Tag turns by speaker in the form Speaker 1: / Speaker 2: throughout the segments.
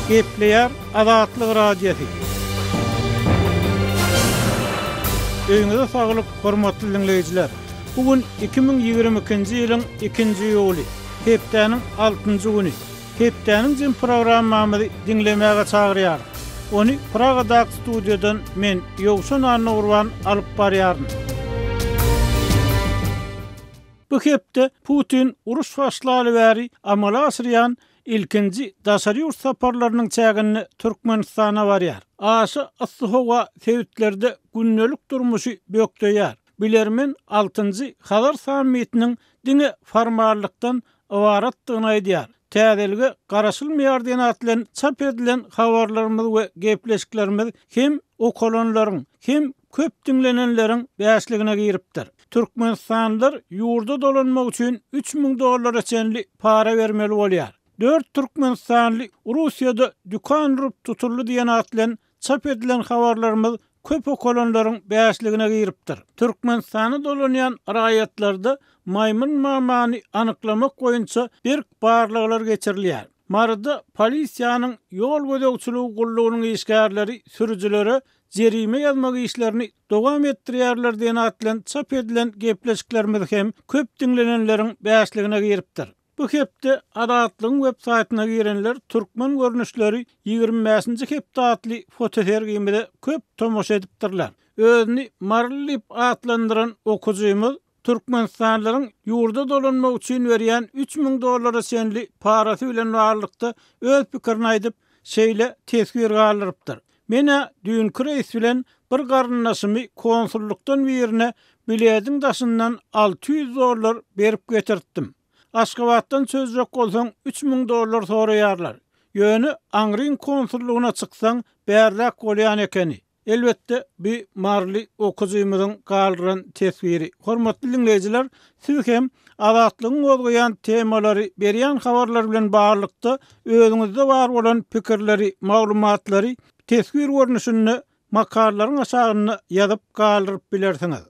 Speaker 1: Gepleyer Azatlyk Radiosu. Öňüňizde saglyk, hormatly dinleýijiler. Bugün 2022-nji ýylyň 2-nji ýuly, hepdeniň 6-njy güni. Hepdeniň jym programmamy dinlemäge çagyrýar. Onu Praga'da studiodan men Ýowşan Anurwan alyp barýarym. Bu hepde Putin uruş başlaly bäri amala asyrýan ilkinji daşary ýurt saparlarynyň çägini Türkmenistana barýar. Aşy Assuhowa sewtlerde günnelik durmuşy bökdeýär. Bilermen 6-njy Hazar sammitiniň diňe formallykdan ibaratdygyny aýdýar. Täzeligi garaşylmaýar diýen atlan çap edilen habarlarymyz we gepleşiklerimiz hem okolonlaryň hem köp dinlenenleriň bäşligine giripdir. Türkmenistanlylar ýurda dolanmak üçin $3000 çenli para bermeli bolýar. 4 Türkmenistanly Russiýada dükan rup tutuldy diýen atlan çap edilen habarlarymyz köp okolonlaryň bäşligine giripdir. Türkmenistany dolanýan raýatlarda maymun mamany anyklamak boýunça bir barlyklar geçirilýär. Marada polisiýanyň ýol gödäwçiligi gullugynyň işgärleri sürüjilere jerime ýazmak işlerini dowam etdirýärler diýen atlan çap edilen gepleşiklerimiz hem köp dinlenenleriň bäşligine giripdir. Bu hepde Azatlyň web saýtyna girenler türkmen görnüşleri 25-nji hepde atly fotosergimide köp tomoşa edipdirler. Özüni Marlip atlandyran okujymyz Türkmenistanlylaryň ýurda dolanmak üçin berýän $3000 çenli parasy bilen barlykda öz pikirini aýdyp şeýle tesgir galyrypdyr. Mene düňkü reis bilen bir garyndaşymy konsullukdan birine bilediň daşyndan $600 berip getirdim. Aşgabatdan sözjek bolsaň $3000 soraýarlar. Ýöne Angrin konsullugyna çyksaň bärlek bolýan ekeni. Elbetde bir marly okujymyzyň galdyran tesbiri. Hormatly dinleýijiler, siz hem Azatlygyň bolýan temalary, berýän habarlar bilen barlykda özüňizde bar bolan pikirleri, maglumatlary tesbir görnüşinde makalaryň aşagyna ýazyp galdyryp bilersiňiz.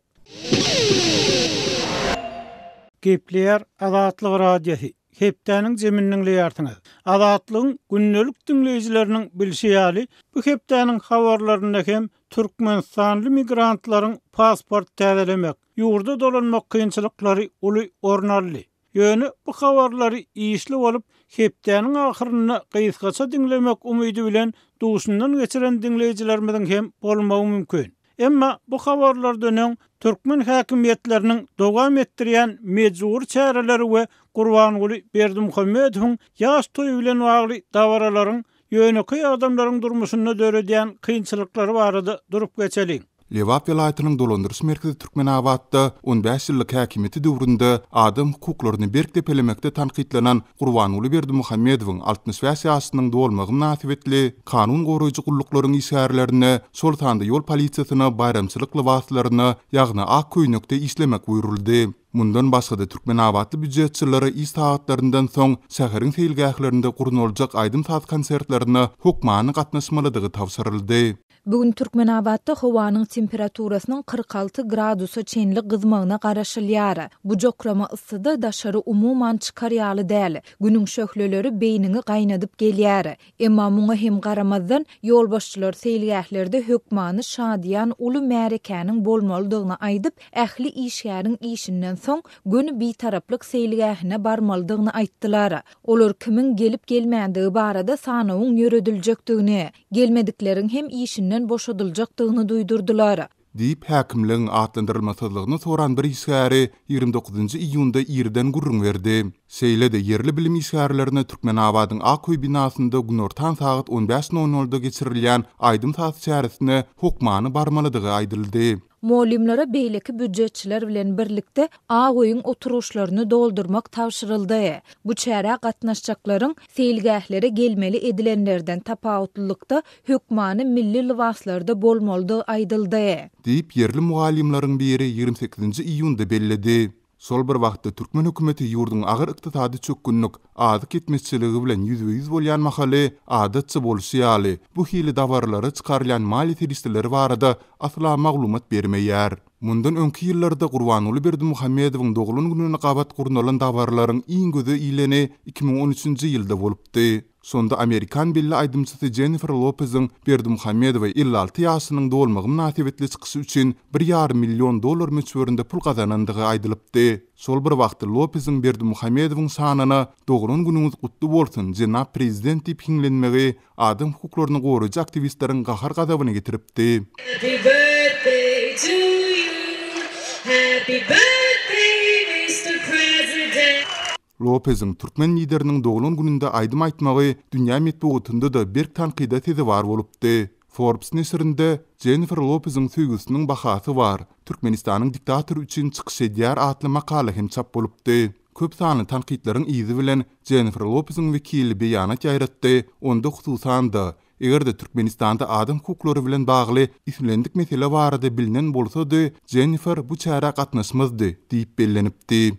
Speaker 1: Gepleyer Azatlyk Radiosu. Hepdeniň jeminiň leýärsiňiz. Azatlygyň günnelik dinleýijileriniň bilşeýäli bu hepdeniň habarlaryna hem Türkmenistanly migrantlaryň pasport täzelemek, ýurda dolanmak kynçylyklary uly ornally. Ýöne bu habarlary işli bolup hepdeniň ahyryna gysgaça dinlemek umydy bilen duşundan geçiren dinleýijilerimiň hem bolmagy mümkin. Emma bu habarlardan Türkmen häkimiýetleriniň dowam etdirýän mejbur çäreleri we Gurbanguly Berdimuhammedowyň ýaş toýu bilen bagly dawaralaryň ýöneki adamlaryň durmuşyna döredýän kynçylyklary barada durup geçelim.
Speaker 2: Lewap vilayatynyň dolandyrys merkezi Türkmenawatda 15 ýyllyk häkimiýeti döwründe adam hukuklaryny berkdepelemekde tanqidlenen Gurbanguly Berdimuhammedowyň 65 ýaşynyň dolmagy münasibetli kanun goraýjy gullyklaryň işgärlerini Sultanda ýol polisiýasyna bayramçylyk libaslaryny ýagny ak köýnekde işlemek buýruldy. Mundan başga Türkmenawatly büdjetçilere iş saatlarından soň şäheriň seýilgählerinde gurnuljak aýdym saat konsertlerini hukmany gatnaşmalydygy tawsyryldy.
Speaker 3: Bugün Türkmenawatda howanyň temperaturasynyň 46 gradusa çenli gyzmagyna garaşylýar. Bu jokrama yssyda daşary umuman çykarýaly däl. Günüň şöhleleri beýnini gaýnadyp gelýär. Emma muňa hem garamazdan ýol başçylar seýilgählerde hukmany şadýan uly märekäniň bolmalydygyny aýdyp, ähli işgäriň işinden soň günü bir taraplyk seýilgähine barmalydygyny aýtdylar. Olar kimin gelip gelmändige barada sanawyň ýörediljakdygyny, gelmedikleriň hem işinden boşadyljakdygyny duýdurdular.
Speaker 2: Diýip häkimligiň atlandyrylmasyzlygyny soran bir işgäri 29 iýunda ýerden gurrun berdi. Seýlede yerli bilim işgärlerine Türkmenawatyň Akköý binasynda günortan saat 15:00-da geçirilýän aýdym saat çäresine hukmany barmalydygy aýdyldy.
Speaker 3: Molimlere beýleki büdjetçiler bilen birlikde Agöýüň oturuşlaryny doldurmak tawşyryldy. Bu çäre gatnaşjaklaryň seýilgählere gelmeli edilenlerden tapawutlykda hukmany milli libaslarda bolmalydygy aýdyldy.
Speaker 2: Diýip yerli mugallimlaryň biri 28 iýunda belledi. Sol bir wagtda Türkmen hökümeti ýurduň agyr ykdysady çökgünlik, adyk ketmezçiligi bilen ýüzbe-ýüz bolýan mahaly adatça bolşýaly. Bu hili dawarlary çykarılan mali teristleri barada asla maglumat bermeýär. Mundan öňki ýyllarda Gurbanuly Berdimuhammedowyň dogulun gününe gabat gurnalan dawarlaryň iň gözi ileni 2013-nji ýylda bolupdy. Sonda Amerikan belli aydymçysy Jennifer Lopez'in Berdimuhammedowy 56 ýaşynyň dolmagy münasibetli çykyşy üçin $1,5 milyon möçberinde pul gazanandygy aýdylypdy. Sol bir wagtda Lopez'in Berdimuhammedowyň sanyna dogulun günüňiz gutly bolsun, jenap prezident diýip hiňlenmegi adam hukuklaryny goraýjy aktivistleriň gahar gazabyny getiripdi.
Speaker 4: Happy birthday to you. Happy birthday, Mr. President.
Speaker 2: Lopez'in Türkmen lideriniň dogulun gününde aýdym aýtmagy dünýä medeniýetinde de bir tanqida tezi bar bolupdy. Forbes nesrinde Jennifer Lopez'in süýgüsiniň bahasy bar. Türkmenistanyň diktatory üçin çykyş edýär atly makala hem çap bolupdy. Köp sany tanqidlaryň izi bilen Jennifer Lopez'in wekili beýanat ýaýratdy. Onda hususan da eger de Türkmenistanda adam hukuklary bilen bagly islendik mesele barada bilinen bolsa-da Jennifer bu çara gatnaşmazdy diýip bellenipdi.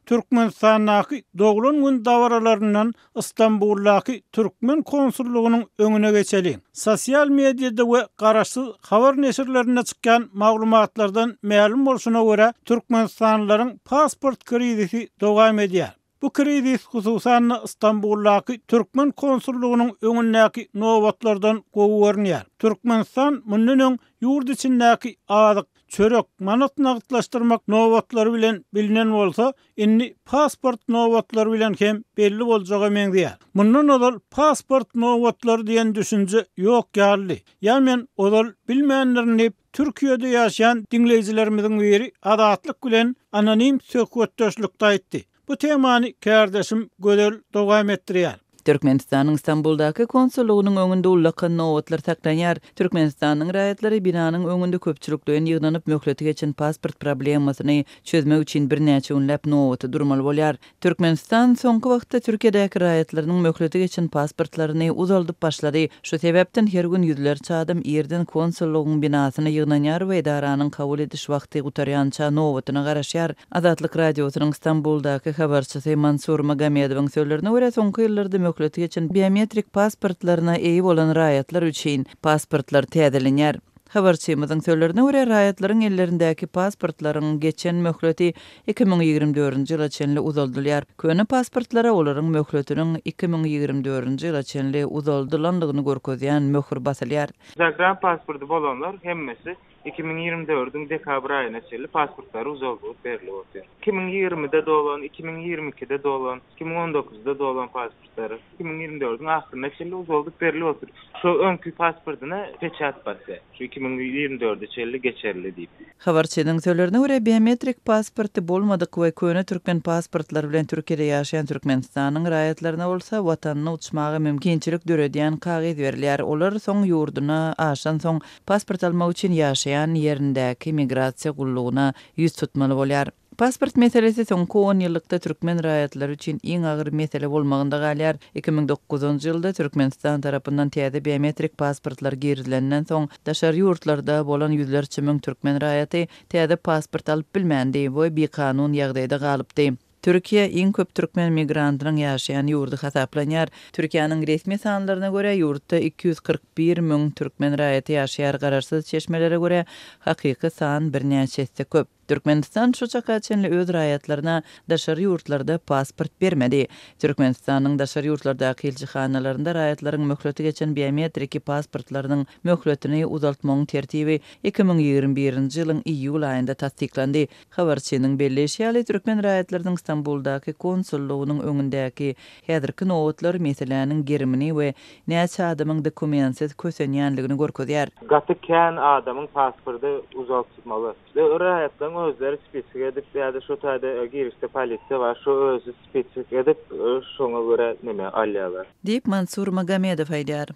Speaker 1: Türkmenistan'daki dogulun gün dawaralarynyň Istanbul'daki Türkmen konsullugynyň öňüne geçeli. Sosial mediada we garaşsyz habar neşirlerine çykkan maglumatlardan ma'lum bolşuna görä Türkmenistanlylaryň pasport krizisi dowam edýär. Bu krizis hususan Istanbul'daki Türkmen konsullugynyň öňündäki nowatlardan gowurýar. Türkmenistan mundan ýurt içindäki azyk çörek manat nagtlaşdyrmak nowatlary bilen bilinen bolsa, inni pasport nowatlary bilen hem belli boljagy meňdýär. Mundan odal pasport nowatlary diýen düşünje ýok ýaly. Ýa-men odal bilmeýänlerini Türkiýede ýaşaýan dinleýijilerimiziň biri adatlyk bilen anonim söhbetdeşlikde aýtdy. Bu temany kardeşim gödel dowam etdirýär.
Speaker 5: Türkmenistanyň Istanbuldaky konsullugynyň öňünde ullakan nowatlar saklanýar. Türkmenistanyň raýatlary binanyň öňünde köpçülikden ýygnanyp möhleti geçen pasport problemasyny çözmek üçin birnäçe ünläp nowaty durmaly bolýar. Türkmenistan soňky wagtda Türkiýedäki raýatlarynyň möhleti geçen pasportlaryny uzaldyp başlady. Şu sebäpden her gün ýüzlerçe adam ýerden konsullugyň binasyna ýygnanýar we edaranyň kabul ediş wagty gutarýança nowatyna garaşýar. Azatlyk radiosynyň Istanbuldaky habarçysy Mansur Magamedowyň sözlerine görä soňky ýyllarda möhleti geçen biometrik pasportlaryna eýi bolan raýatlar üçin pasportlar täzelenýär. Habarçymyzyň sözlerine görä raýatlaryň ellerindäki pasportlaryň geçen möhleti 2024-nji ýyla çenli uzaldylýar. Köne pasportlara olaryň möhletiniň 2024-nji ýyla çenli uzaldylandygyny görkezýän möhür basylýar.
Speaker 6: Zagram pasportu bolanlar hemmesi 2024-nji dekabr aýyna çenli pasportlary uzaldyp berilýär. 2020-de dolan, 2022-de dolan, 2019-da dolan pasportlary 2024-nň ahyrına çenli uzaldyp berilýär. Şu öňkü pasportyna peçat basy. Şu 2024-de çenli geçerli diýip.
Speaker 5: Habarçynyň sözlerine görä biometrik pasporty bolmadyk we köne türkmen pasportlary bilen Türkiýede ýaşaýan Türkmenistanyň raýatlaryna bolsa watanyny uçmagy mümkinçilik döredýän kagyd berilýär. Olar soň ýurduna aşan soň pasport almak üçin ýaşaýan ýerindäki migrasiýa gullugyna ýüz tutmaly bolýar. Pasport meselesi soňky 10 ýyllykda türkmen raýatlary üçin iň agyr mesele bolmagynda galýar. 2009-njy ýylda Türkmenistan tarapyndan täze biometrik pasportlar girilenden soň daşary ýurtlarda bolan ýüzlerçe müň türkmen raýaty täze pasport alyp bilmändi we bir kanun ýagdaýda galypdy. Türkiýe iň köp türkmen migrantynyň ýaşaýan ýurdy hasaplanýar. Türkiýanyň resmi sanlaryna görä ýurtda 241 müň türkmen raýaty ýaşaýar. Garaşsyz çeşmelere görä hakyky san birnäçesi köp. Türkmenistan şu çaka çenli öz raýatlaryna daşary ýurtlarda pasport bermedi. Türkmenistanyň daşary ýurtlardaky elçixanalarynda raýatlaryň möhleti geçen biometrik pasportlarynyň möhletini uzaltmagyň tertibi 2021-nji ýylyň iýul aýynda tasdiklandy. Habarçynyň belleşýäli türkmen raýatlarynyň Istanbuldaky konsullugynyň öňündäki häzirki nowatlar meseleniň gerimini we näçe adamyň dokumentsiz kösenýänligini görkezýär.
Speaker 6: Gatykän adamyň pasporty uzaltylmaly. Raýatlaryň özleri spesifik edip ýa-da şu taýda girişde polisiýa var, şu özü spesifik edip şoňa görä neme alýarlar.
Speaker 5: Diýip Mansur Magamedow aýdýar.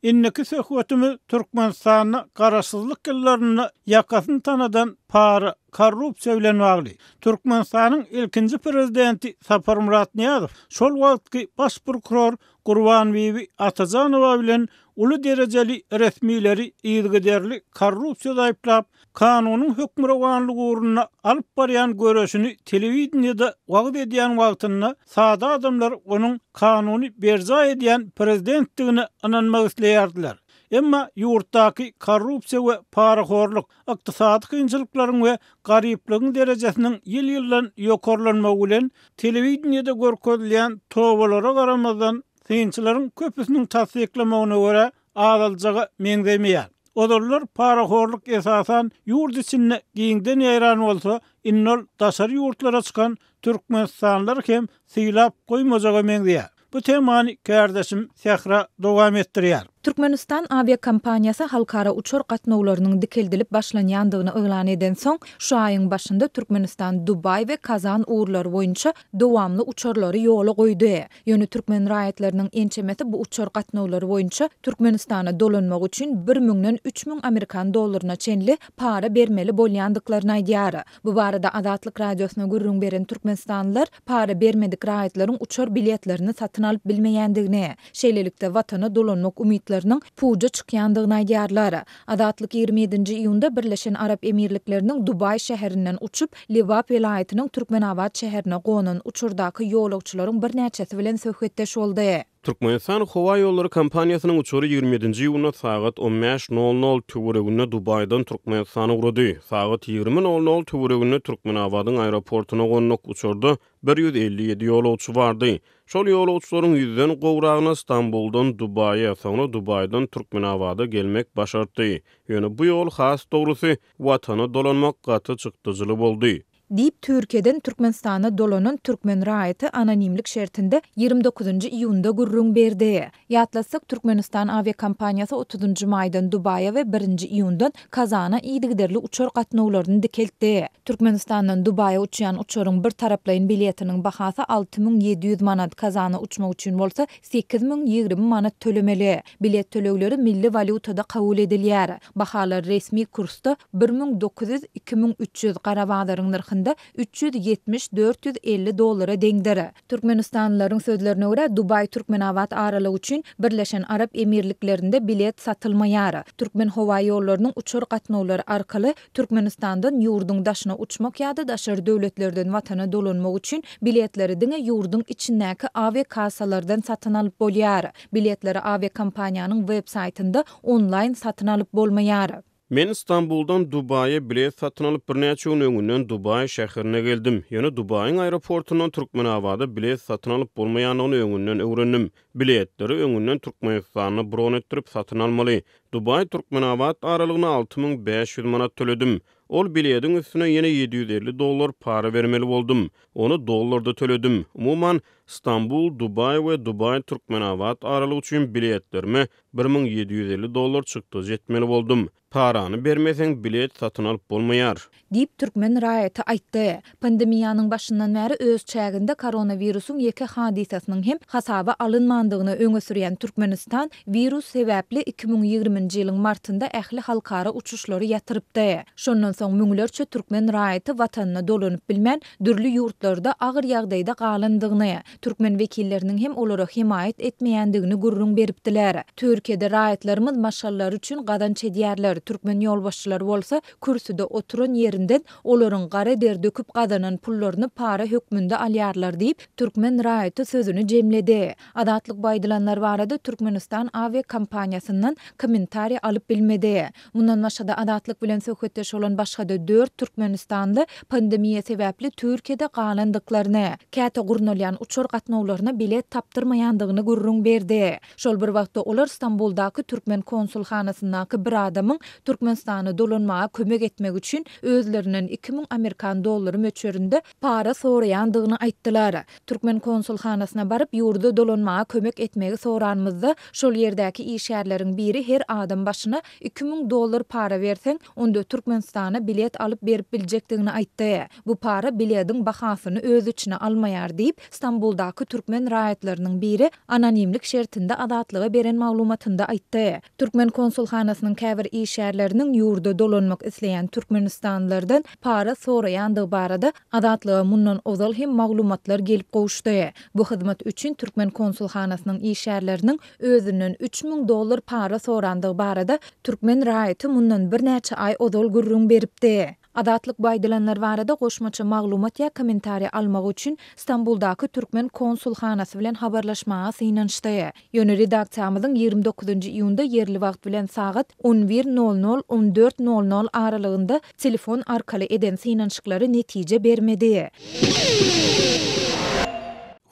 Speaker 1: Inneki söhbetimiz Türkmenistanyň garaşsyzlyk ýyllaryny ýakasyn tanadan para korrupsiýa bilen bagly. Türkmenistanyň ilkinji prezidenti Sapar Murat Niýazow şol wagtky baş prokuror Gurban Bibi Atajanowa bilen uly derejeli resmileri ýygyderli korrupsiýa aýplap kanunyň hökmürawanlygy uğruna alyp barýan görüşini telewizionyada wagt edýän wagtyna sada adamlar onuň kanuny berza edýän prezidentligine inanmak isleýärdiler. Emma yurtdaki korrupsiya we paraxorluk, ykdysady kynçylyklaryň we garyplygyň derejesiniň ýyl-ýyldan ýokarlanmagy bilen telewizionyada görkezilýän towalara garamazdan synçylaryň köpüsiniň tasdiklamagyna görä adaljaga meňzemeýär. Odurlar paraxorluk esasan yurt içinde giňden ýaýran bolsa, innol daşary yurtlara çykan türkmenistanlylar hem syýlap goýmajaga meňzeýär. Bu temany kardeşim Sehra dowam etdirýär.
Speaker 3: Türkmenistan aviakompaniyası halkara uçur gatnawlarynyň dikeldilip başlanýandygyny öňlan eden soň, şu aýyň başynda Türkmenistan, Dubay we Kazan uğurlary boýunça dowamly uçurlary ýola goýdy. Ýöne türkmen raýatlarynyň ençemeti bu uçur gatnawlary boýunça Türkmenistana dolanmak üçin 1000-den 3000 Amerikan dollaryna çenli para bermeli bolýandyklaryny aýdýar. Bu barada Azatlyk radiosyna gurrun beren türkmenistanlylar para bermedik raýatlaryň uçur biletlerini satyn alyp bilmeýändigini, şeýlelikde watana dolanmak umytlarynyň puja çykýandygyny aýdýarlar. Azatlyk 27-nji iýunda Birleşen Arap Emirlikleriniň Dubay şäherinden uçup Liwap welaýatynyň Türkmenabad şäherine gonan uçurdaky ýolagçylaryň bir näçesi bilen söhbetdeş boldy.
Speaker 7: Türkmenistan Hava Yolları Kampanyasının uçuru 27-nji iýunda sagat 15:00 töwereginde Dubaydan Türkmenistana urady. Sagat 20:00 töwereginde Türkmenabadyň aeroportuna gonnak uçurda 157 ýolagçy bardy. Şol ýolagçylaryň ýüzden gowragyna Istanbuldan Dubaýa, soňra Dubaydan Türkmenabada gelmek başardy. Ýöne bu ýol has dogrusy watana dolanmak gaty çykdyjyly boldy.
Speaker 3: Diýip Türkiýeden Türkmenistana dolanan türkmen raýaty anonimlik şertinde 29-njy iýunda gurrun berdi. Ýatlasak Türkmenistan aviakompaniyasy 30-njy maýdan Dubaýa we 1-nji iýundan Kazana ýygyderli uçur gatnawlaryny dikeltdi. Türkmenistandan Dubaýa uçýan uçuryň bir taraplayyn biletiniň bahasy 6700 manat, Kazana uçmak üçin bolsa 8020 manat tölemeli. Bilet tölegleri milli valutada kabul edilýär. Bahalar resmi kursda 1900-2300 garabadaryň narxy 370-450 dollara deňdir. Türkmenistanlylaryň sözlerine görä Dubay Türkmenabad aralygy üçin Birleşen Arap Emirliklerinde bilet satylmaýar. Türkmen howa ýollarynyň uçur gatnawlary arkaly Türkmenistandan ýurdun daşyna uçmak ýa-da daşary döwletlerden watana dolanmak üçin biletleri diňe ýurdun içindäki aviakasalardan satyn alyp bolýar. Biletleri aviakompaniýanyň web saytynda online satyn alyp bolmaýar.
Speaker 7: Men Istanbuldan Dubaýa bilet satyn alyp bir näçe gün öňünden Dubay şäherine geldim. Ýöne Dubaýyň aeroportundan Türkmenabada bilet satyn alyp bolmaýanyny öňünden öwrendim. Biletleri öňünden Türkmenistana bron etdirip satyn almaly. Dubay Türkmenabad aralygyna 6500 manat töledim. Ol biletiň üstüne ýene 750 dollar para bermeli boldum. Onu dollarda töledim. Umuman Istanbul, Dubay we Dubay Türkmenabad aralygy üçin biletlerime 1750 dollar çykdy, jetmeli boldum. Parany bermeseň bilet satyn alyp bolmaýar.
Speaker 3: Diýip türkmen raýaty aýtdy. Pandemiýanyň başyndan bäri öz çäginde koronawirusyň ýeke hadisasynyň hem hasaba alynmandygyny öňe sürýän Türkmenistan virus sebäpli 2020-nji ýylyň martynda ähli halkara uçuşlary ýatyrypdy. Şondan soň müňlerçe türkmen raýaty watanyna dolanyp bilmän dürli ýurtlarda agyr ýagdaýda galandygyny, türkmen wekilleriniň hem olara himayet etmeýändigini gurrun beripdiler. Türkiýede raýatlarymyz maşallary üçin gadan çedýärler. Türkmen ýolbaşçylary bolsa kürsüde oturan ýerinden olaryň gara der döküp gadanan pullaryny para hökmünde alýarlar diýip türkmen raýaty sözüni jemledi. Adatlyk baýdylanlar barada Türkmenistan aviakompaniýasyndan kommentariýa alyp bilmedi. Mundan başga adatlyk bilen söhbetdeş bolan başga 4 Türkmenistanly pandemiýa sebäpli Türkiýede galandyklaryny, käte gurnalýan uçur gatnawlaryna bilet tapdyrmaýandygyny gurrun berdi. Şol bir wagtda olar Istanbuldaky Türkmen konsulxanasyndaky bir adamyň Türkmenistana dolanmaga kömek etmek üçin özlerinden 2000 Amerikan dollary möçberinde para soraýandygyny aýtdylar. Türkmen konsulxanasyna baryp ýurda dolanmaga kömek etmegi soranmyzda şol ýerdäki işgärleriň biri her adam başyna 2000 dollar para berseň, onda Türkmenistana bilet alyp berip biljekdigini aýtdy. Bu para biletiň bahasyny öz içine almaýar diýip Istanbuldaky türkmen raýatlarynyň biri anonimlik şertinde adatlyga beren maglumatynda aýtdy. Türkmen konsulxanasynyň käbir işgärleriniň ýurda dolanmak isleýän Türkmenistanlylardan para soraýandygy barada adatlyga mundan ozal hem maglumatlar gelip gowuşdy. Bu hyzmat üçin Türkmen konsulxanasynyň işgärleriniň özünden 3000 dollar para sorandygy barada türkmen raýaty mundan bir näçe ay ozal gurrun beripdi. Adatlyk baýdalanlar barada goşmaça maglumat ýa kommentariýa almak üçin Istanbuldaky Türkmen konsulhanasy bilen habarlaşmaga synanşdy. Ýöne redaksiýamyzyň 29-njy iýunda yerli wagt bilen sagat 11:00 14:00 aralygynda telefon arkaly eden synanşyklary netije bermedi.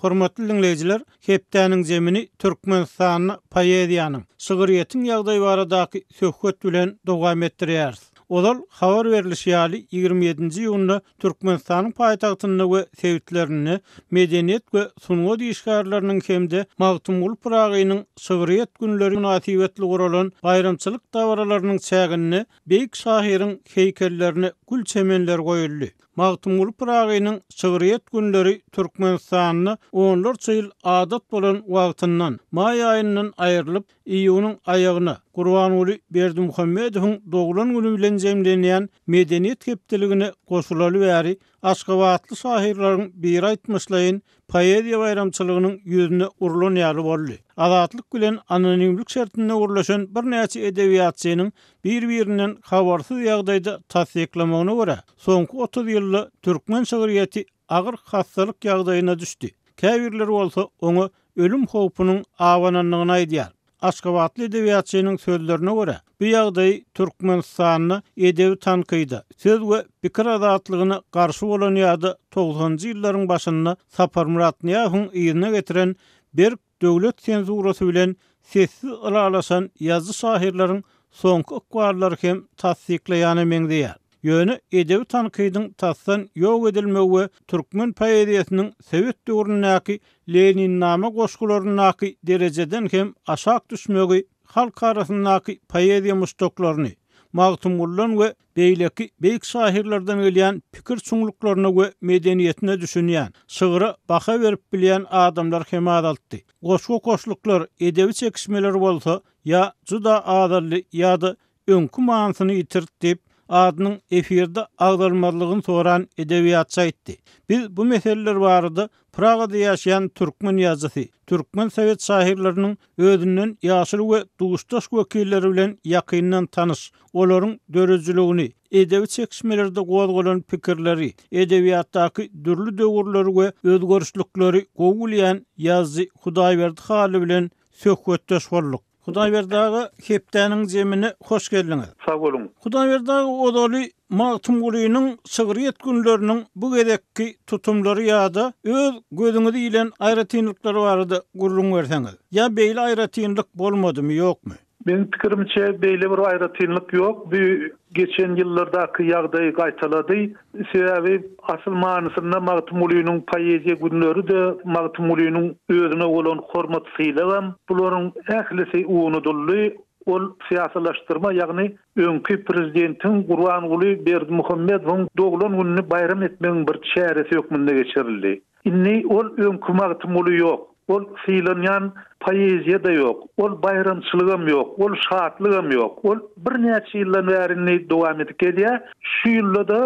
Speaker 1: Hormatly dinleýijiler, hepdäniň zemini Türkmenistanyň poeziýanyň şygyrýetin ýagdaý baradaky söhbet bilen dowam etdirýär. Olar habar berilýär 27-nji ýylda Türkmenistanyň paýtagtyny we sewitlerini medeniýet we sunma diýişgärleriniň hemde Magtymguly Pragynyň şygyrýet günleri münasibetli guralan bayramçylyk dawralarynyň çägini beýik şahyryň heýkellerini gül çemenler goýuldy. Magtymguly Pragynyň şygyrýet günleri Türkmenistanyň onlarça ýyl adat bolan wagtyndan may aýyndan aýrylyp iýunyň aýagyna Gurbanuly Berdimuhammedowyň doglan güni bilen jemlenýän medeniýet hepdeligine goşulaly bäri Aşgabatly şahyrlaryň bir aýtmyşlaryň poeziýa bayramçylygynyň ýüzüne urulan ýaly boldy. Azatlyk bilen anonimlik şertine urulaşan bir näçe edebiýatçynyň bir-birinden habarsyz ýagdaýda tasdiklamagyna görä, soňky 30 ýylda türkmen şygyrýeti agyr hastalyk ýagdaýyna düşdi. Käbirler bolsa onu ölüm howpunyň awananlygyny aýdýar. Aşgabatly edebiýatçynyň sözlerine görä, bu ýagdaý Türkmenistanyň edebi tankydy. Söz we pikir azatlygyna garşy bolan ýa-da 90-njy ýyllaryň başynda Sapar Murat Niýahyň ýerine getiren bir döwlet senzurasy bilen sessiz aralaşan ýazgy şahyrlaryň soňky ykbarlary hem tasdiklaýany meňdeýär. Ýöne edebi tankydyň tasdan ýok edilmegi we türkmen poeziýasynyň Sowet döwründäki Leninnama goşgularynyňky derejeden hem aşak düşmegi halk arasyndaky poeziýa mustoklaryny Magtymgulyň we beýleki beýik şahyrlardan gelýän pikir çuňluklaryna we medeniýetine düşünýän, şygyra baha berip bilýän adamlar hem adaltdy. Goşgu koşluklar edebi çekişmeleri bolsa ýa juda adally ýa-da öňkü manysyny ýitirip adynyň efirde agdalmalygyny soran edebiýatçy aýtdy. Biz bu meseleler barada Pragada ýaşaýan türkmen ýazgysy, türkmen sowet şahyrlarynyň özünden ýaşyl we duguşdaş wekilleri bilen ýakyndan tanış, olaryň dörejçiligini, edebi çekişmelerde gozgolan pikirleri, edebiýatdaky dürli döwürleri we özgörüşlikleri gowulýan ýazgy Hudaýberdi haly bilen söhbetdeş bolduk. Hudaýberdagy hepdäniň zemine hoş geldiňiz.
Speaker 8: Sag bolun.
Speaker 1: Hudaýberdagy odaly Magtymgulynyň şygyrýet günleriniň bu gedekki tutumlary ýa-da öz gözüňizi ilen aýratynlyklary barada gurrun berseňiz. Ya beýle aýratynlyk bolmadymy, ýokmy?
Speaker 8: Men pikirimçe beýle bir aýratynlyk ýok. Bu geçen ýyllardaky ýagdaý gaýtalady. Sebäbi asyl manysynda Magtymgulynyň poeziýa günleri de Magtymgulynyň özüne bolan hormatsyla bularyň ählisi unuduldy. Ol siýasalaşdyrma, ýagny öňkü prezidentiň Gurbanuly Berdimuhammedowyň doglan gününi bayram etmegiň bir çäresi ýokmunda geçirildi. Inni ol öňkü Magtymguly ýok. Ol fiilanyan poeziýa da ýok. Ol bayramçylygam ýok. Ol şatlygam ýok. Ol bir näçe ýyldan bäri dowam edip gelýär. Şu ýylda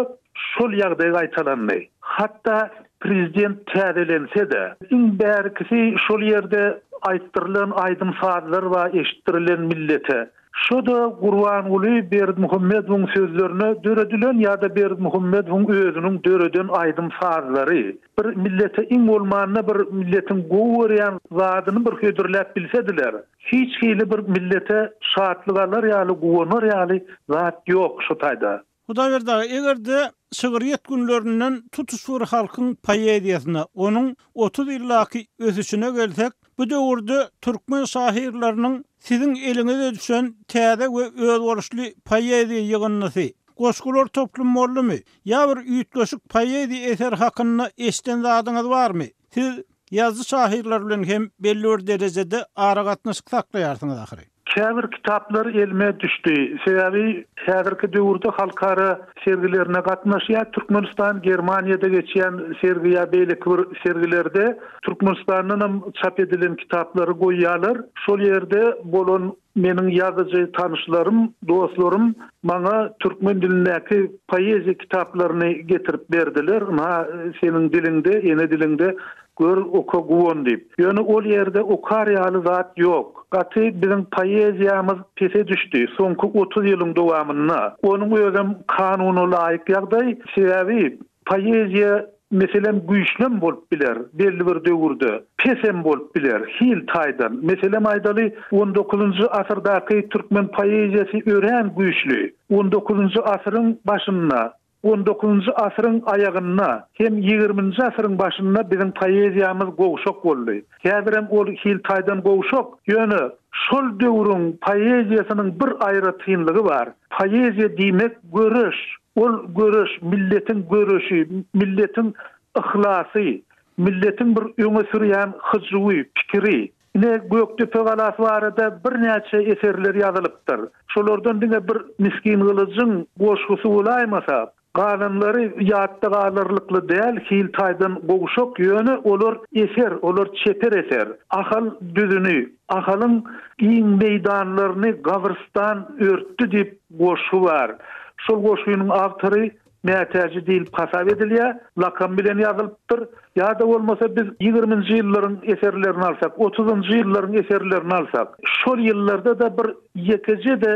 Speaker 8: şol ýagdaý gaýtalandy. Hatda prezident täzelense-de, iň bärkisi şol ýerde aýtdyrylan aýdym sazlar we eşittirilen millete. Şu da Gurbanuly Berdimuhammedowyň sözlerine döredilen ýa-da Berdimuhammedowyň özüniň döreden aýdym sazlary. Bir millete iň bolmanyna bir milletin gowurýan zadyny bir hödürläp bilsediler. Hiç hili bir millete şatlygalar ýaly gowanlar ýaly zat ýok şu taýda.
Speaker 1: Hudaýberdagy egerde şygyrýet günlerinden tutuşur halkyň poeziýasyna, onuň 30 ýyllaky ösüşine gelsek, bu döwürde türkmen şahyrlarynyň siziň eliňize düşen täze we özgörüşli poeziýa ýygynnysy, goşgular toplum bolmy? Ýa bir ýütleşik poeziýa eser hakyna eşden zadyňyz barmy? Siz ýazgy şahyrlar bilen hem belli bir derejede ara gatnaşyk saklaýarsyňyz ahyry.
Speaker 8: Käbir kitaplar elime düşdi. Sebäbi häzirki döwürde halkara sergilerine gatnaşýar. Türkmenistan, Germaniýada geçýän sergi ýa beýleki bir sergilerde Türkmenistanyň çap edilen kitaplary goýýarlar. Şol ýerde bolan meniň ýazyjy tanışlarym, dostlarym maňa türkmen dilindäki poeziýa kitaplaryny getirip berdiler. Ma seniň dilinde, ene dilinde gör oka guwon diýip. Ýöne ol ýerde oka real zat ýok. Gaty biziň poeziýamyz pese düşdi. Soňky 30 ýylyň dowamyna. Onuň özüm kanuny laýyk ýagdaý sebäbi poeziýa meselem güýçlem bolup biler, belli bir döwürde. Pesem bolup biler, hil taýdan. Meselem aýdaly 19-njy asyrdaky türkmen poeziýasy ören güýçli. 19-njy asyryň başynda 19-njy asyryň aýagyna hem 20-njy asyryň başynda biziň poeziýamyz gowşok boldy. Häzirem ol hil taýdan gowşok. Ýöne şol döwrüň poeziýasynyň bir aýry tynlygy bar. Poeziýa diýmek görüş. Ol görüş, milletin görüşü, milletin ihlasy, milletin bir öňe sürýän hyjwy, pikiri. Ne Göktepe galasy barada bir näçe eserler ýazylypdyr. Şolardan diňe bir miskin gylyjyň goşgusy bolaýmasa, galanlary ýatda galyrlykly däl, hil taýdan gowşok ýöne olar eser, olar çeper eser. Ahal düzünü, ahalyň iň meýdanlaryny gabryrstan örtdi diýip goşgu bar. Şol goşgynyň awtory nätäji diýilip hasap edilýär, lakam bilen ýazylypdyr. Ýa-da bolmasa biz 20-nji ýyllaryň eserlerini alsak, 30-njy ýyllaryň eserlerini alsak, şol ýyllarda da bir ýekije de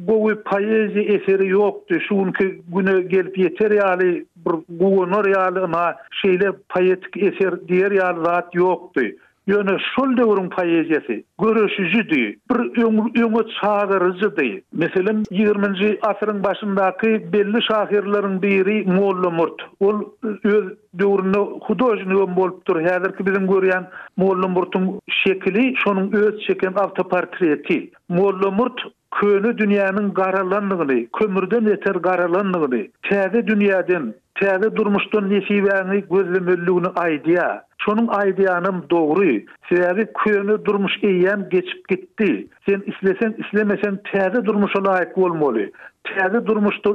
Speaker 8: gowy poeziýa eseri ýokdy. Şuňky güne gelip ýeter ýaly bir gownor ýaly ama şeýle poetik eser diýer ýaly zat ýokdy. Ýöne şol döwrüň poeziýasy görüşüjidi, bir öňe çağırıjydy. Meselem 20-nji asyryň başyndaky belli şahirleriň biri Molla Murt. Ol öz döwründe hudojnik bolupdyr. Häzirki biziň görýän Molla Murtyň şekli şonuň öz çeken awtoportreti. Molla Murt köni dünýäniň garalanlygyny, kömürden eter garalanlygyny, täze dünýäden, täze durmuşdan nesibäni gözlemelligini aýdýar. Şonuň aýdýanym dogry. Sebäbi köni durmuş eýýän geçip gitdi. Sen islesen, islemesen täze durmuşa laýyk bolmaly. Täze durmuşda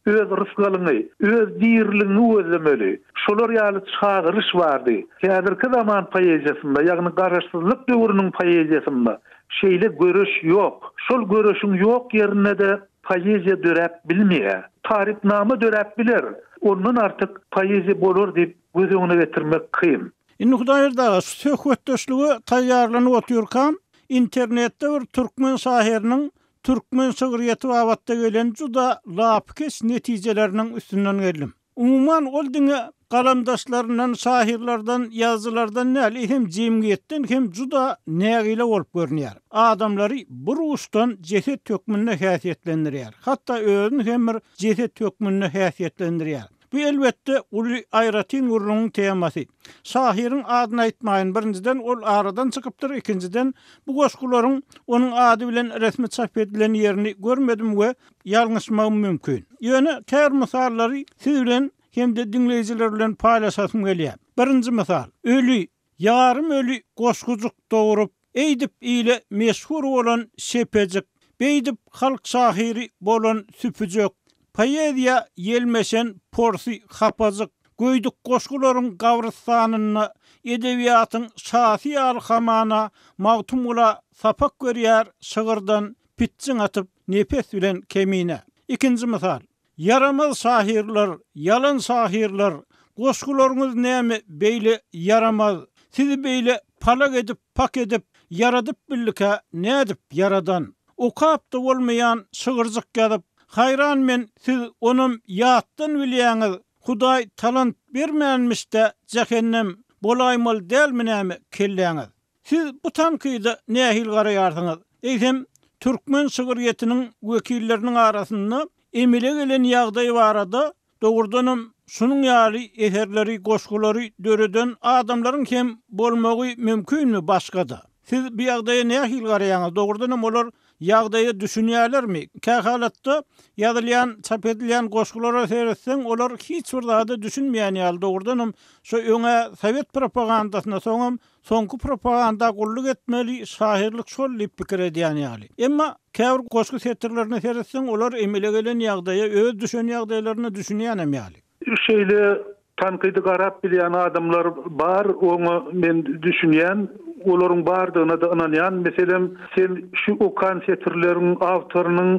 Speaker 8: öz rızgalyny, öz diýirligini özlemeli. Şolar ýaly çağırış bardy. Häzirki zaman poeziýasynda, ýagny garaşsyzlyk döwrüniň poeziýasynda şeýle görüş ýok. Şol görüşüň ýok ýerine de poeziýa döräp bilmeýär. Taripnama döräp biler. Ondan artyk poeziýa bolar diýip göz öňüne getirmek kyn.
Speaker 1: Indi Hudaýerda söhbetdeşligi taýýarlanyp oturýarkan, internetde bir türkmen şahiriniň türkmen şöhreti wagtda gelen juda lapkes netijeleriniň üstünden geldim. Umuman ol diňe galamdaşlarynyň şahirlerden, ýazylardan näli hem jemgyýetden hem juda nägile bolup görnýär. Adamlary bir uçdan jeset tökmünde häsiýetlendirýär. Hatda özüni hem bir jeset tökmünde häsiýetlendirýär. Bu elbette Uli Ayratin urluğun temasy. Şahirin adyny aýtmaýyn, birinciden ol aradan çykypdyr, ikinciden bu goşgularyň onun ady bilen resmi çap edilen ýerini görmedim we ýalňyşmagym mümkin. Ýöne kär misallary siz bilen hem de dinleyijiler bilen paýlaşasym gelýär. Birinji misal, ölü, yarım ölü goşgujuk doğurup, eýdip ile meşhur bolan Şepejik, beýdip halk şahiri bolan Süpüjek, poeziýa ýelmeşen Porsi Hapazyk, göýdük goşgularyň gawrystanyna, edebiýatyň şahsy alhamana, mawtumula sapak görýär, şygyrdan pitçiň atyp nepes bilen kemine. İkinji misal, yaramaz şahirler, yalan şahirler, goşgularyňyz näme beýle yaramaz, sizi beýle palak edip, pak edip, yaradyp billike nädip yaradan, okapda bolmaýan şygyrjyk ýazyp, hayran men siz onum ýatdan bilýäňiz, Hudaý talant bermänmişde cehennem bolaýmal dälmi näme kelläňiz. Siz bu tankydy nähil garaýarsyňyz? Eýsem, türkmen şöhretiniň wekilleriniň arasynda emile gelen ýagdaý barada dogurdanam şunun ýaly eserleri, goşgulary döreden adamlaryň hem bolmagy mümkinmi başgada? Siz bu ýagdaýa nähil garaýaňyz? Dogurdanam olar ýagdaýy düşünýärlermi? Kähalatda ýazylýan, çap edilýän goşgulara seretseň, olar hiç bir zada düşünmeýän ýaly. Dogurdanam şu öňe Sowet propagandasyna soňam soňky propaganda gulluk etmeli, şahirlik şol diýip pikir edýän ýaly. Emma käbir goşgu setirlerine seretseň, olar emile gelen ýagdaýa öz düşen ýagdaýlaryny düşünýän ýaly.
Speaker 8: Şeýle tankydy garap bilýän adamlar bar, onu men düşünýän, olaryň bardygyna da inanýan. Meselem, sen şu okan setirleriň awtorynyň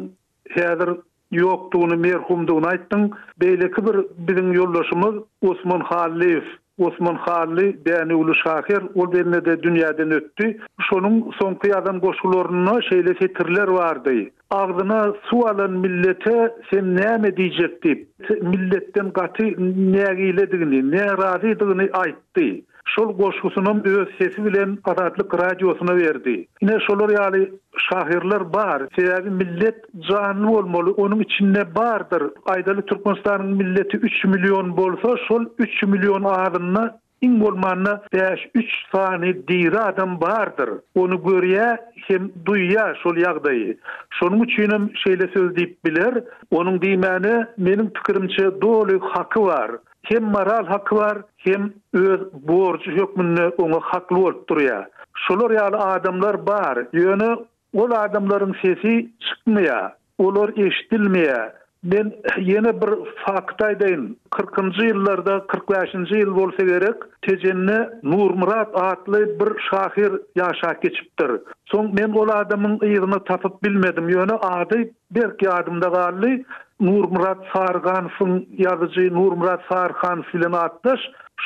Speaker 8: häzir ýokdugyny, merhumdugyny aýtdyň. Beýleki bir biziň ýoldaşymyz Osman Haliýew Osman Hallı bäni ulu şahir ol benne de dünýäden ötdi. Şonuň soňky adam goşgularyna şeýle setirler bardy. Agdyna su alan millete sen näme diýjek diýip milletten gaty nägiledigini, närazydygyny aýtdy. Şol goşgusynyň öz sesi bilen adatlyk radiosuna berdi. Ine şolar ýaly şahirler bar. Sebäbi millet canly bolmaly, onuň içinde bardyr. Aýdaly Türkmenistanyň milleti 3 milyon bolsa, şol 3 milyon adyna iň bolmanda 5-3 sany diri adam bardyr. Onu görýä hem duýýa şol ýagdaýy. Şonuň üçin şeýle söz diýip biler. Onuň diýmäni meniň pikirimçe doly haky var. Hem moral haky var, hem öz borcu hökmünde ona haklı bolup durýar. Şolar ýaly adamlar bar. Ýöne ol adamlaryň sesi çykmaýar, olar eşitilmeýär. Ben yine bir fakt aýdyn. 40-njy ýyllarda, 45-nji ýyl bolsa gerek, Tejenne Nurmurat adly bir şahir ýaşap geçipdir. Soň men ol adamyň ýygyny tapyp bilmedim. Ýöne ady belki adymda galdy. Nurmurat Sarganowyň ýazyjy Nurmurat Sarganow bilen atdaş.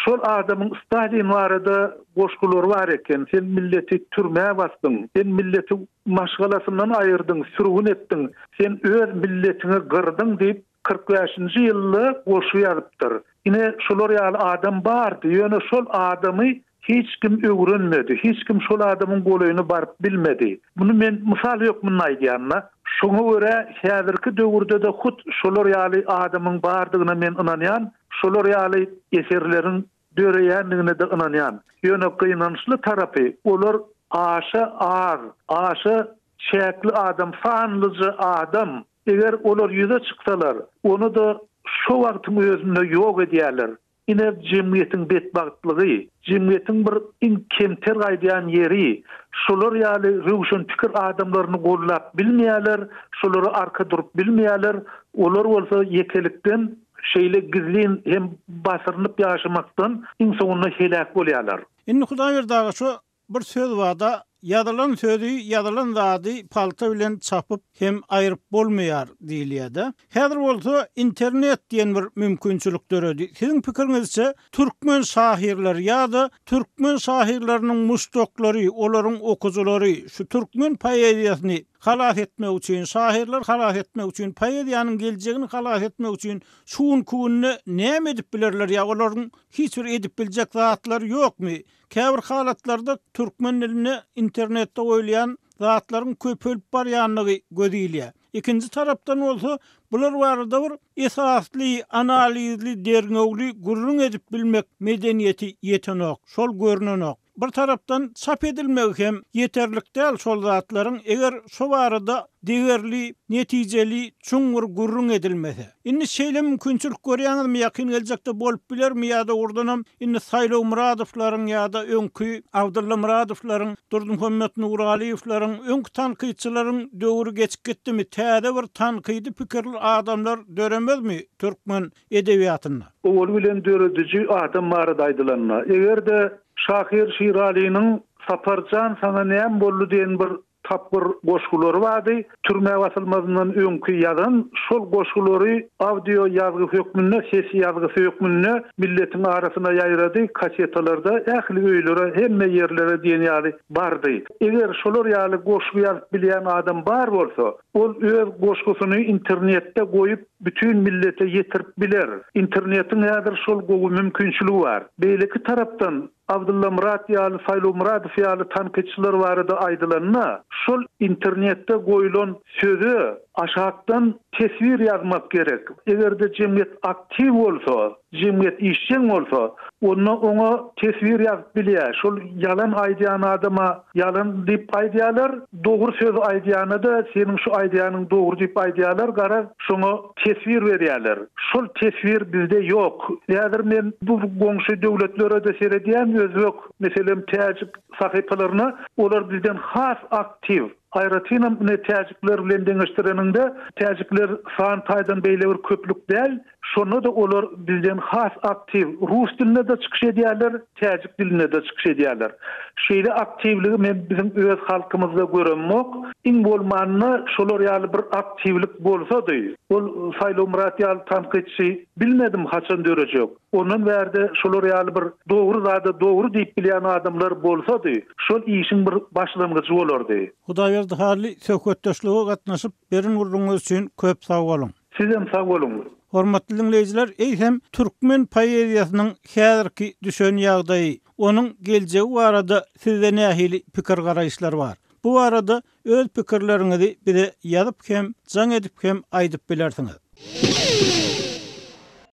Speaker 8: Şol adamyň Stalin barada goşgulary bar eken. Sen milleti türmäge bastın. Sen milleti maşgalasyndan aýyrdyň, sürgün etdiň. Sen öz milletini gyrdyň diýip 45-nji ýylda goşu ýazypdyr. Ine şolar ýaly adam bardy. Ýöne şol adamy hiç kim öwrenmedi. Hiç kim şol adamyň golaýyny baryp bilmedi. Bunu men mysal ýokmyň aýdýanna. Şoňa görä häzirki döwürde de hut şolar ýaly adamyň bardygyna men inanýan, şolar ýaly eserleriň döreýänligine de inanýan. Ýöne gynançly tarapy olar aşa ağır, aşa çäkli adam, fanlyjy adam. Eger olar ýüze çyksalar, onu da şo wagtyň özünde ýok edýärler. Ine jemgyýetiň betbagtlygy, jemgyýetiň bir kemter gaýdýan ýeri, şolar ýaly rewşen pikir adamlaryny gollap bilmeýärler, şolary arka durup bilmeýärler, olar bolsa yekelikden şeýle gizlin hem basyrnyp ýaşamakdan insanyna helak bolýarlar.
Speaker 1: Indi Hudaý berdi şu bir söz wada ýazylan sözü ýazylan zady palta bilen çapyp hem aýryp bolmaýar diýilýär. Häzir bolsa internet diýen bir mümkinçilik döredi. Siziň pikiriňizçe türkmen şahirler ýa-da türkmen şahirleriniň mustaqlary, olaryň okujulary şu türkmen poeziýasyny halas etmek üçin, şahirler halas etmek üçin, poeziýanyň geljegini halas etmek üçin şuň kunny näme edip bilerler ýa olaryň hiç bir edip biljek zatlary ýokmy? Käbir halatlarda türkmen dilini internetde oýlayan zatlaryň köpelip barýanlygy gözýilýär. İkinci tarapdan bolsa bular barada bir esasly, analizli, derňöwli gurrun edip bilmek medeniýeti ýetenek, şol görnenok. Bir tarapdan çap edilmek hem yeterlik däl şol zatlaryň eger şo barada degerli, netijeli, çuňur gurrun edilmese. Indi şeýle mümkinçilik görýäňizmi ýakyn geljekde bolup bilermi ýa-da ordanam indi Saýlaw Muradowlaryň ýa-da öňkü Abdulla Muradowlaryň, Durmuhammed Nuraliýewlaryň, öňkü tanqyçylaryň döwri geçip gitdimi? Täze bir tanqydy pikirli adamlar döremezmi türkmen edebiýatyna?
Speaker 8: Ol bilen döredici adam barada aýdylanma. Egerde Şahir Şirali'nin Saparcan sana näme boldy diýen bir tapgır goşgulary bardy. Türmäge basylmazyndan öňkü ýazan şol goşgulary audio ýazgy hökmünde, ses ýazgy hökmünde milletiň arasyna ýaýrady. Kasetalarda ähli öýlere, hemme ýerlere diýen ýaly bardy. Eger şolar ýaly goşgu ýazyp bilýän adam bar bolsa, ol öz goşgusyny internetde goýup bütün millete ýetirip biler. Internetiň häzir şol gowy mümkinçiligi bar. Beýleki tarapdan Abdulla Murat ýaly Saýlaw Muradow ýaly tanqyçylar barada aýdylanma, şol internetde goýulan sözü aşakdan tesvir ýazmak gerek. Egerde jemgyýet aktiv bolsa, jemgyýet işçiň bolsa, ona tesvir ýazyp bilýär. Şol yalan aýdýan adama yalan diýip aýdýarlar, dogry söz aýdýany da seniň şu aýdýanyň dogry diýip aýdýarlar, gara şoňa tesvir berýärler. Şol tesvir bizde ýok. Häzir men bu goňşy döwletlere de seredýän özbek, meselem täjik sahypalaryna olar bizden has aktiv. Aýratynam ne täjikler bilen deňeşdireninde täjikler san taýdan beýle bir köplük däl, şonu da olar bizden has aktiv rus diline de çıkış edýärler, täjik diline de çıkış edýärler. Şeýle aktivligi men bizim öz halkymyzda görünmek, iň bolmanyny şolar ýaly bir aktivlik bolsa-da, ol Saýlaw Murat ýaly tanqidçi bilmedim haçan dörejek. Onun bärde şolar ýaly bir dogry zada dogry diýip bilýän adamlar bolsa-da, şol işin bir başlangyjy bolardy.
Speaker 1: Hudaýberdi hali söhbetdeşlige gatnaşyp berin gurruňyz üçin köp sag bolun.
Speaker 8: Sizem sag bolun.
Speaker 1: Hormatly dinleýijiler, eýsem türkmen poeziýasynyň häzirki düşen ýagdaýy, onuň geljegi barada sizde nähili pikir garaýşlar bar. Bu arada öz pikirleriňizi bize ýazyp hem, jaň edip hem aýdyp bilersiňiz.